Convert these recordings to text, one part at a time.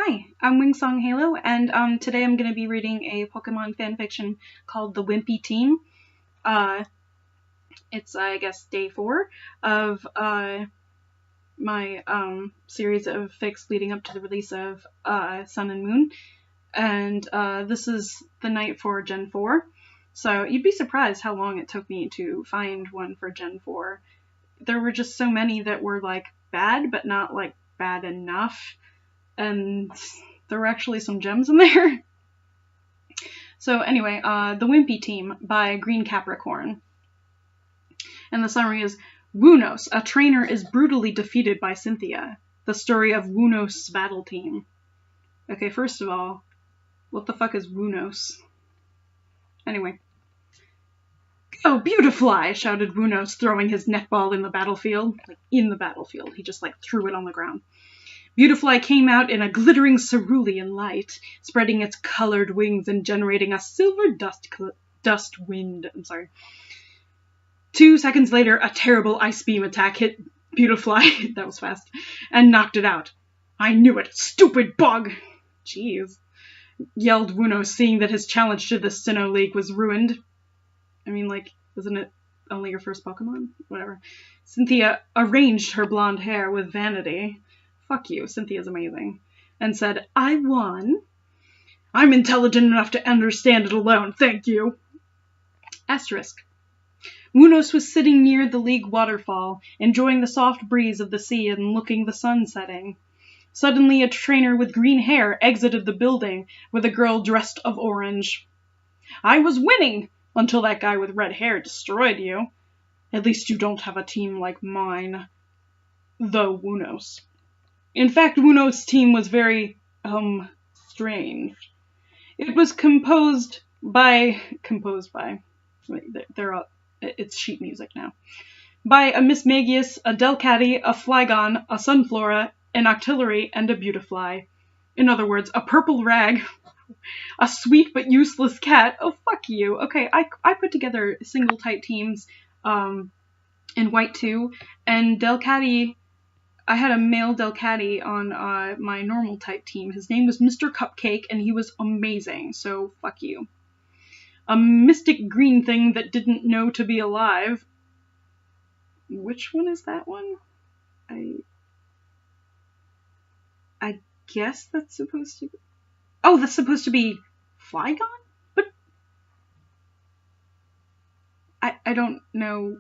Hi, I'm Wingsong Halo, and today I'm going to be reading a Pokemon fanfiction called The Wimpy Team. It's, I guess, day 4 of my series of fics leading up to the release of Sun and Moon, and this is the night for Gen 4, so you'd be surprised how long it took me to find one for Gen 4. There were just so many that were, like, bad, but not, like, bad enough. And there were actually some gems in there. So anyway, The Wimpy Team by Green Capricorn. And the summary is, Wunos, a trainer, is brutally defeated by Cynthia. The story of Wunos' battle team. Okay, first of all, what the fuck is Wunos? Anyway. Go, Beautifly! Shouted Wunos, throwing his netball in the battlefield. Like, in the battlefield. He just, like, threw it on the ground. Beautifly came out in a glittering cerulean light, spreading its colored wings and generating a silver dust wind. 2 seconds later, a terrible ice beam attack hit Beautifly, that was fast, and knocked it out. I knew it, stupid bug! Jeez, yelled Wuno, seeing that his challenge to the Sinnoh League was ruined. I mean, like, isn't it only your first Pokemon? Whatever. Cynthia arranged her blonde hair with vanity. Fuck you, Cynthia's amazing. And said, I won. I'm intelligent enough to understand it alone, thank you. Asterisk. Wunos was sitting near the League waterfall, enjoying the soft breeze of the sea and looking the sun setting. Suddenly, a trainer with green hair exited the building with a girl dressed of orange. I was winning until that guy with red hair destroyed you. At least you don't have a team like mine. Though Wunos. In fact, Wunos' team was very, strange. It was composed by, it's sheet music now, by a Miss Magius, a Delcatty, a Flygon, a Sunflora, an Octillery, and a Beautifly. In other words, a purple rag, a sweet but useless cat. Oh, fuck you. Okay, I put together single type teams, in White 2, and Delcatty, I had a male Delcatty on my normal type team. His name was Mr. Cupcake, and he was amazing, so fuck you. A mystic green thing that didn't know to be alive. Which one is that one? I guess that's supposed to be... Oh, that's supposed to be Flygon? But I don't know.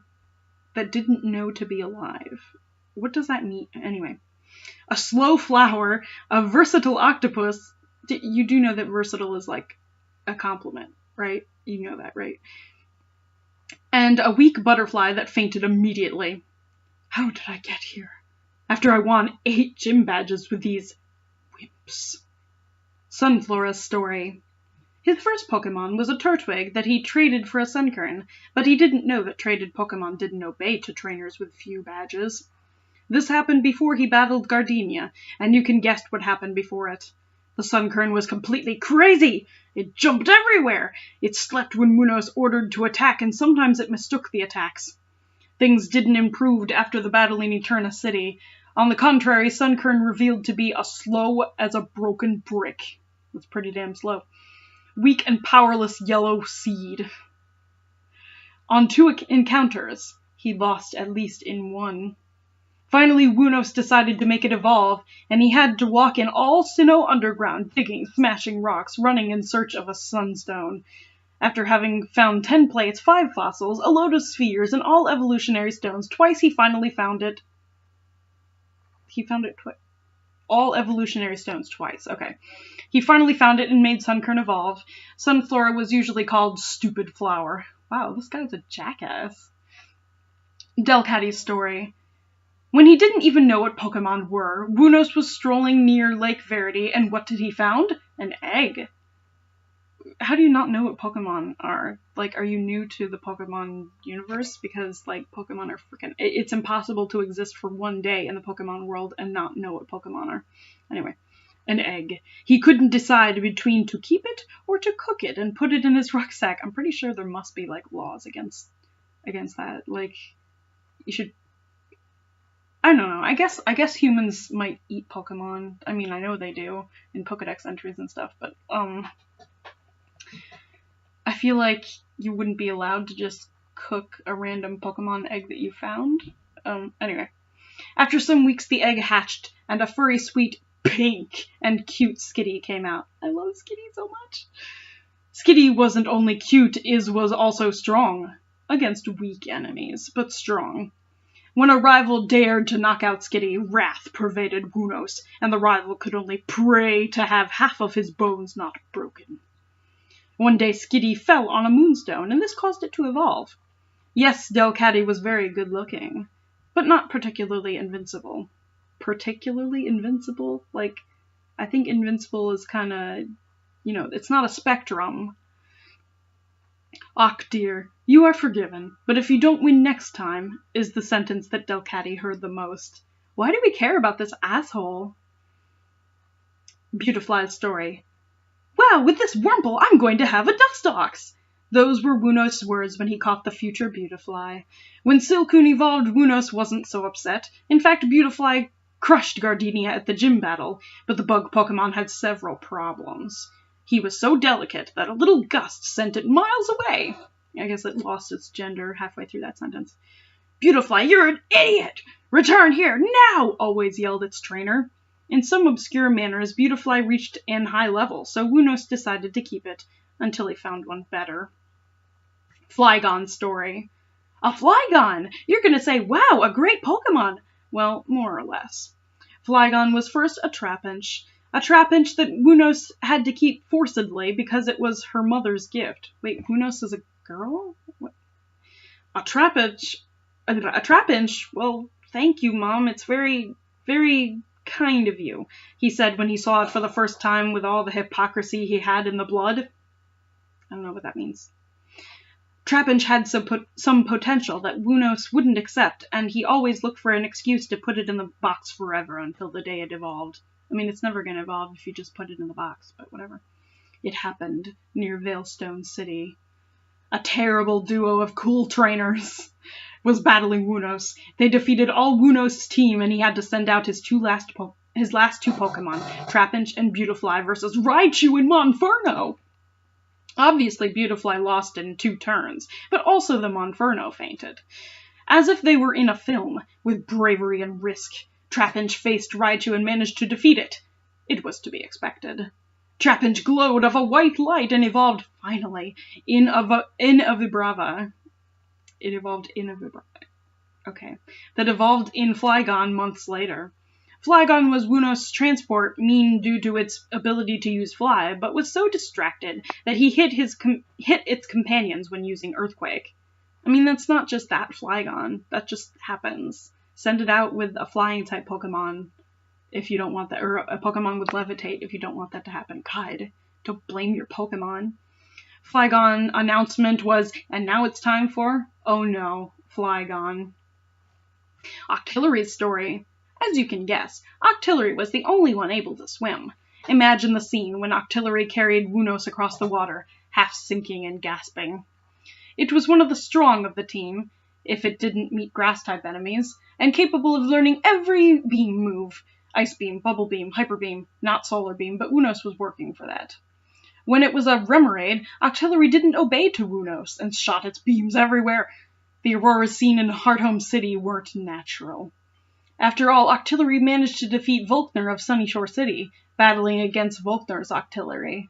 That didn't know to be alive. What does that mean? Anyway. A slow flower, a versatile octopus. You do know that versatile is like a compliment, right? You know that, right? And a weak butterfly that fainted immediately. How did I get here? After I won 8 gym badges with these wimps. Sunflora's story. His first Pokemon was a Turtwig that he traded for a Sunkern, but he didn't know that traded Pokemon didn't obey to trainers with few badges. This happened before he battled Gardenia, and you can guess what happened before it. The Sunkern was completely crazy! It jumped everywhere! It slept when Wunos ordered to attack, and sometimes it mistook the attacks. Things didn't improve after the battle in Eterna City. On the contrary, Sunkern revealed to be as slow as a broken brick. That's pretty damn slow. Weak and powerless yellow seed. On 2 encounters, he lost at least in 1. Finally, Wunos decided to make it evolve, and he had to walk in all Sinnoh underground, digging, smashing rocks, running in search of a sunstone. After having found 10 plates, 5 fossils, a load of spheres, and all evolutionary stones, twice he finally found it. He found it twice. All evolutionary stones twice, okay. He finally found it and made Sunkern evolve. Sunflora was usually called Stupid Flower. Wow, this guy's a jackass. Delcatty's story. When he didn't even know what Pokemon were, Wunos was strolling near Lake Verity, and what did he found? An egg. How do you not know what Pokemon are? Like, are you new to the Pokemon universe? Because, like, Pokemon are freaking... It's impossible to exist for 1 day in the Pokemon world and not know what Pokemon are. Anyway, an egg. He couldn't decide between to keep it or to cook it and put it in his rucksack. I'm pretty sure there must be, like, laws against that. Like, you should... I don't know. I guess humans might eat Pokemon. I mean, I know they do in Pokedex entries and stuff, but I feel like you wouldn't be allowed to just cook a random Pokemon egg that you found. Anyway. After some weeks, the egg hatched, and a furry, sweet, pink, and cute Skitty came out. I love Skitty so much. Skitty wasn't only cute, was also strong. Against weak enemies, but strong. When a rival dared to knock out Skitty, wrath pervaded Wunos, and the rival could only pray to have half of his bones not broken. One day Skitty fell on a moonstone, and this caused it to evolve. Yes, Delcatty was very good-looking, but not particularly invincible. Particularly invincible? Like, I think invincible is kind of, it's not a spectrum. Och dear, you are forgiven, but if you don't win next time, is the sentence that Delcatty heard the most. Why do we care about this asshole? Beautifly's story. Wow, with this Wurmple, I'm going to have a Dustox! Those were Wunos' words when he caught the future Beautifly. When Silcoon evolved, Wunos wasn't so upset. In fact, Beautifly crushed Gardenia at the gym battle, but the bug Pokemon had several problems. He was so delicate that a little gust sent it miles away. I guess it lost its gender halfway through that sentence. Beautifly, you're an idiot! Return here, now! Always yelled its trainer. In some obscure manners, Beautifly reached an high level, so Wunos decided to keep it, until he found one better. Flygon's story. A Flygon! You're gonna say, wow, a great Pokemon! Well, more or less. Flygon was first a Trapinch that Wunos had to keep forcedly because it was her mother's gift. Wait, Wunos is a girl? What? A Trapinch? Well, thank you, Mom. It's very, very kind of you, he said when he saw it for the first time with all the hypocrisy he had in the blood. I don't know what that means. Trapinch had some potential that Wunos wouldn't accept, and he always looked for an excuse to put it in the box forever until the day it evolved. I mean, it's never going to evolve if you just put it in the box, but whatever. It happened near Veilstone City. A terrible duo of cool trainers was battling Wunos. They defeated all Wunos' team, and he had to send out his last two Pokemon, Trapinch and Beautifly, versus Raichu and Monferno. Obviously, Beautifly lost in 2 turns, but also the Monferno fainted. As if they were in a film, with bravery and risk, Trapinch faced Raichu and managed to defeat it. It was to be expected. Trapinch glowed of a white light and evolved, finally, in Avibrava. It evolved in Avibrava. Okay. That evolved in Flygon months later. Flygon was Wunos' transport mean due to its ability to use Fly, but was so distracted that he hit its companions when using Earthquake. I mean, that's not just that Flygon. That just happens. Send it out with a flying-type Pokemon if you don't want that, or a Pokemon with Levitate if you don't want that to happen. God, don't blame your Pokemon. Flygon announcement was, and now it's time for, oh no, Flygon. Octillery's story. As you can guess, Octillery was the only one able to swim. Imagine the scene when Octillery carried Wunos across the water, half sinking and gasping. It was one of the strong of the team, if it didn't meet grass-type enemies, and capable of learning every beam move. Ice Beam, Bubble Beam, Hyper Beam, not Solar Beam, but Wunos was working for that. When it was a Remoraid, Octillery didn't obey to Wunos and shot its beams everywhere. The auroras seen in Hearthome City weren't natural. After all, Octillery managed to defeat Volkner of Sunnyshore City, battling against Volkner's Octillery.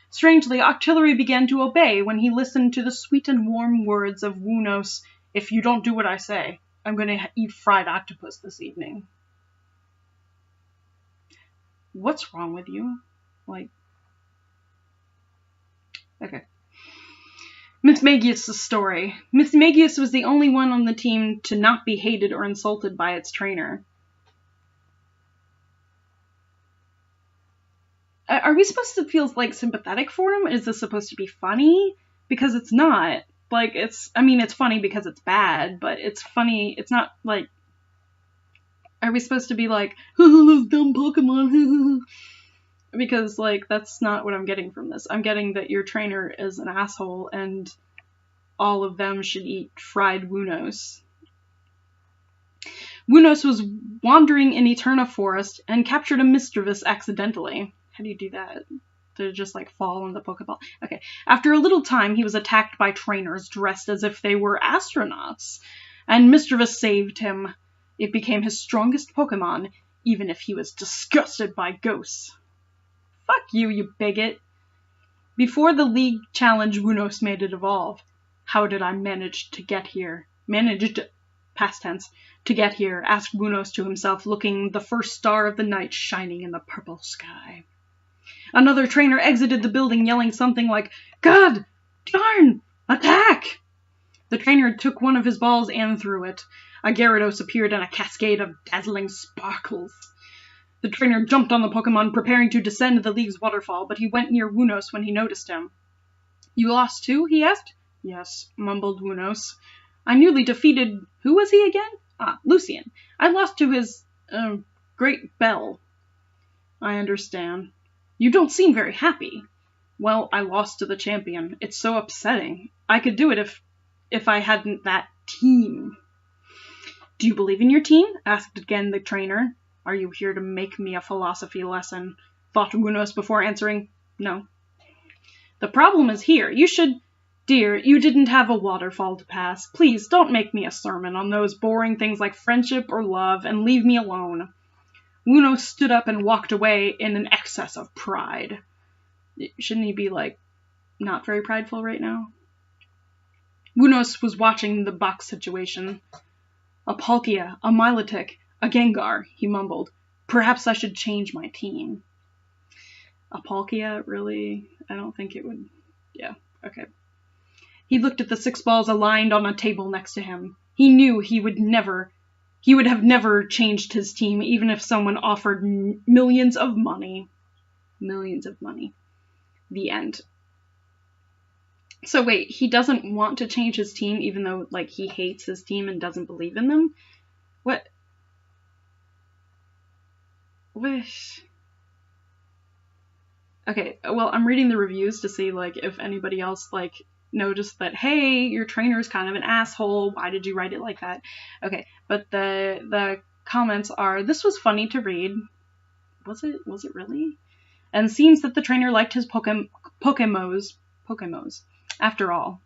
Strangely, Octillery began to obey when he listened to the sweet and warm words of Wunos, "If you don't do what I say, I'm going to eat fried octopus this evening." What's wrong with you? Okay. Mismagius' story. Mismagius was the only one on the team to not be hated or insulted by its trainer. Are we supposed to feel, sympathetic for him? Is this supposed to be funny? Because it's not. It's funny because it's bad, but it's funny, it's not, are we supposed to be those dumb Pokemon, because, that's not what I'm getting from this. I'm getting that your trainer is an asshole, and all of them should eat fried Wunos. Wunos was wandering in Eterna Forest and captured a mischievous accidentally. How do you do that? To just, like, fall in the Pokeball? Okay. After a little time, he was attacked by trainers dressed as if they were astronauts, and Mischievous saved him. It became his strongest Pokemon, even if he was disgusted by ghosts. Fuck you, you bigot. Before the League challenge, Wunos made it evolve. How did I manage to get here? Managed, past tense, to get here, asked Wunos to himself, looking the first star of the night shining in the purple sky. Another trainer exited the building yelling something like, God! Darn! Attack! The trainer took one of his balls and threw it. A Gyarados appeared in a cascade of dazzling sparkles. The trainer jumped on the Pokemon, preparing to descend the League's waterfall, but he went near Wunos when he noticed him. You lost too? He asked. Yes, mumbled Wunos. I nearly defeated... Who was he again? Ah, Lucian. I lost to his... Great Bell. I understand. You don't seem very happy. Well, I lost to the champion. It's so upsetting. I could do it if I hadn't that team. Do you believe in your team? Asked again the trainer. Are you here to make me a philosophy lesson? Thought Wunos before answering. No. The problem is here. You should... Dear, you didn't have a waterfall to pass. Please, don't make me a sermon on those boring things like friendship or love, and leave me alone. Wunos stood up and walked away in an excess of pride. Shouldn't he be, like, not very prideful right now? Wunos was watching the box situation. A Palkia, a Milotic, a Gengar, he mumbled. Perhaps I should change my team. A Palkia? Really? I don't think it would... Yeah, okay. He looked at the 6 balls aligned on a table next to him. He knew he would have never changed his team, even if someone offered millions of money. Millions of money. The end. So wait, he doesn't want to change his team, even though, like, he hates his team and doesn't believe in them? What? Okay, well, I'm reading the reviews to see, like, if anybody else, like, noticed that, hey, your trainer's kind of an asshole, why did you write it like that? Okay, but the comments are, this was funny to read. Was it really? And seems that the trainer liked his Pokemos. After all.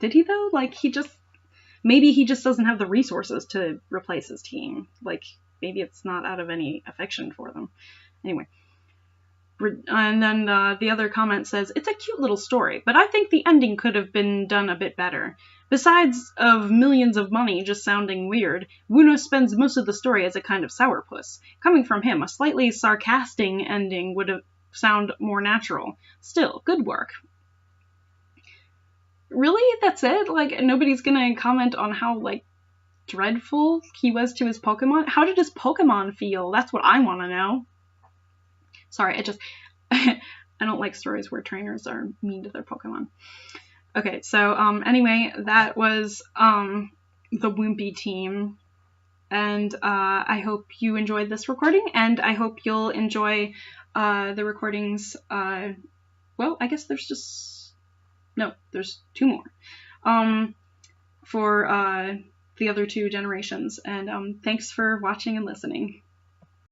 Did he though? Like, maybe he just doesn't have the resources to replace his team. Like, maybe it's not out of any affection for them. Anyway. And then the other comment says, it's a cute little story, but I think the ending could have been done a bit better. Besides of millions of money just sounding weird, Wunos spends most of the story as a kind of sourpuss. Coming from him, a slightly sarcastic ending would have sound more natural. Still, good work. Really? That's it? Like, nobody's gonna comment on how, like, dreadful he was to his Pokemon? How did his Pokemon feel? That's what I want to know. Sorry, I don't like stories where trainers are mean to their Pokemon. Okay, so, anyway, that was, the Wimpy team. And, I hope you enjoyed this recording, and I hope you'll enjoy, the recordings, well, I guess there's 2 more, for, the other 2 generations. And, thanks for watching and listening.